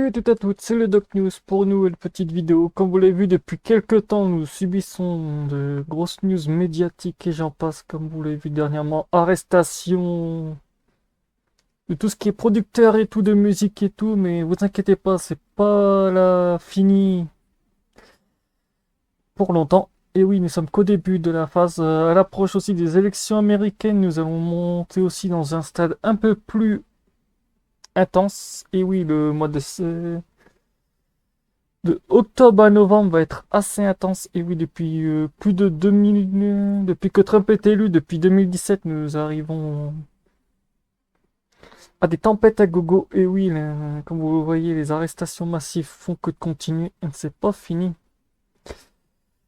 Salut à toutes et à toutes, c'est le Doc News pour une nouvelle petite vidéo. Comme vous l'avez vu, depuis quelques temps, nous subissons de grosses news médiatiques et j'en passe, comme vous l'avez vu dernièrement, arrestation de tout ce qui est producteur et tout, de musique et tout, mais vous inquiétez pas, c'est pas là fini pour longtemps. Et oui, nous sommes qu'au début de la phase, à l'approche aussi des élections américaines, nous allons monter aussi dans un stade un peu plus intense. Et oui, le mois de octobre à novembre va être assez intense. Et oui, depuis plus de 2000, depuis que Trump est élu, depuis 2017, nous arrivons à des tempêtes à gogo. Et oui, comme vous le voyez, les arrestations massives font que de continuer. Et c'est pas fini.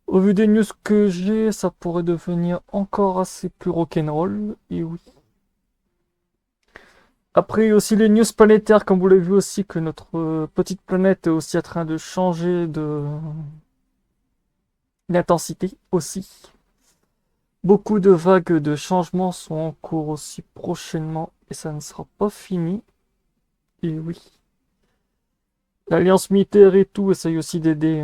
Au vu des news que j'ai, ça pourrait devenir encore assez plus rock'n'roll. Et oui. Après aussi les news planétaires, comme vous l'avez vu aussi, que notre petite planète est aussi en train de changer de d'intensité aussi. Beaucoup de vagues de changements sont en cours aussi prochainement et ça ne sera pas fini. Et oui, l'alliance militaire et tout essaye aussi d'aider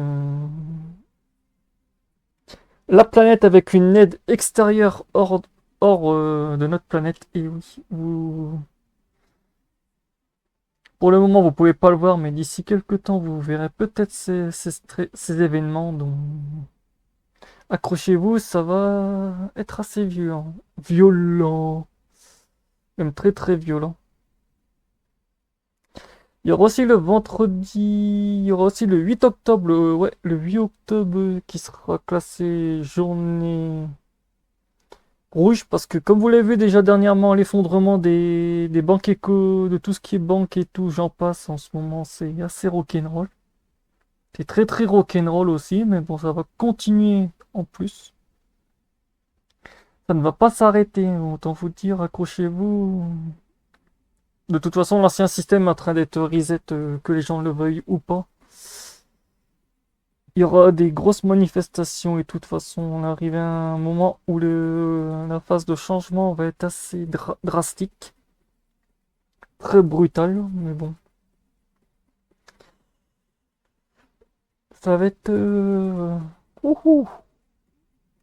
la planète avec une aide extérieure hors de notre planète. Et oui, pour le moment vous pouvez pas le voir, mais d'ici quelques temps vous verrez peut-être ces événements. Donc accrochez-vous, ça va être assez violent, même très très violent. Il y aura aussi le vendredi, il y aura aussi le 8 octobre, le 8 octobre qui sera classé journée rouge parce que comme vous l'avez vu déjà dernièrement, l'effondrement des banques éco, de tout ce qui est banque et tout, j'en passe en ce moment, c'est assez rock'n'roll. C'est très très rock'n'roll aussi, mais bon, ça va continuer en plus. Ça ne va pas s'arrêter, autant vous dire, accrochez-vous. De toute façon, l'ancien système est en train d'être reset, que les gens le veuillent ou pas. Il y aura des grosses manifestations et de toute façon, on est arrivé à un moment où la phase de changement va être assez drastique, très brutale, mais bon, ça va être... ouhou.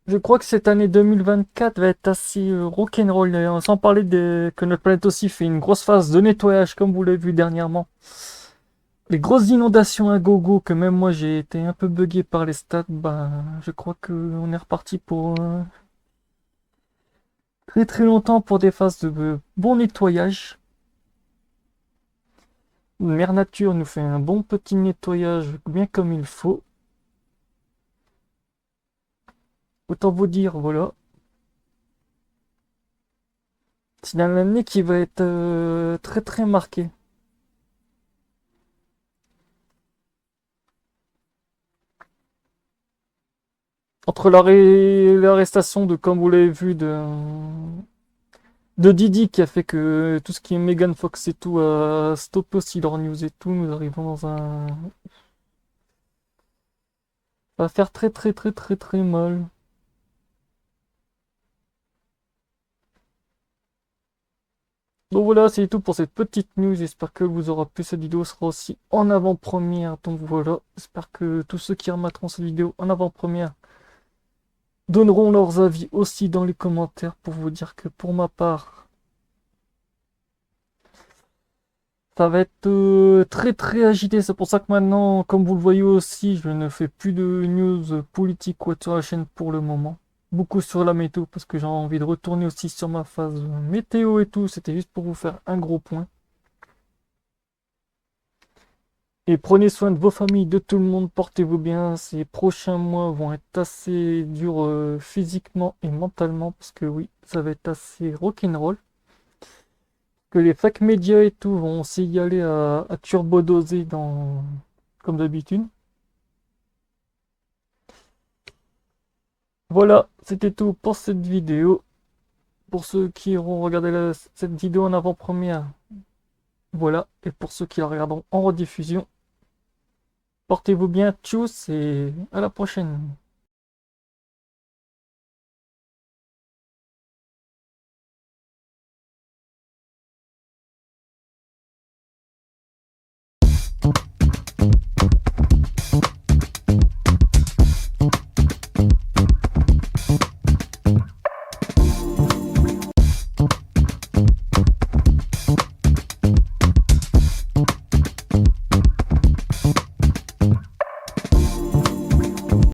Je crois que cette année 2024 va être assez rock'n'roll, sans parler que notre planète aussi fait une grosse phase de nettoyage, comme vous l'avez vu dernièrement. Les grosses inondations à gogo, que même moi j'ai été un peu buggé par les stats, bah, je crois que on est reparti pour très très longtemps pour des phases de bon nettoyage. Mère Nature nous fait un bon petit nettoyage bien comme il faut. Autant vous dire, voilà. C'est une année qui va être très très marquée. Entre l'arrestation de, comme vous l'avez vu, de Didi qui a fait que tout ce qui est Megan Fox et tout a stoppé aussi leur news et tout, nous arrivons dans un... Ça va faire très très très très très mal. Donc voilà, c'est tout pour cette petite news. J'espère que vous aura plu. Cette vidéo sera aussi en avant-première. Donc voilà, j'espère que tous ceux qui remettront cette vidéo en avant-première donneront leurs avis aussi dans les commentaires pour vous dire que pour ma part, ça va être très très agité. C'est pour ça que maintenant, comme vous le voyez aussi, je ne fais plus de news politiques ou sur la chaîne pour le moment. Beaucoup sur la météo parce que j'ai envie de retourner aussi sur ma phase météo et tout. C'était juste pour vous faire un gros point. Et prenez soin de vos familles, de tout le monde, portez-vous bien. Ces prochains mois vont être assez durs physiquement et mentalement parce que oui, ça va être assez rock'n'roll. Que les facs médias et tout vont aussi y aller à turbo-doser comme d'habitude. Voilà, c'était tout pour cette vidéo. Pour ceux qui auront regardé cette vidéo en avant-première, voilà. Et pour ceux qui la regarderont en rediffusion, portez-vous bien, tchuss et à la prochaine.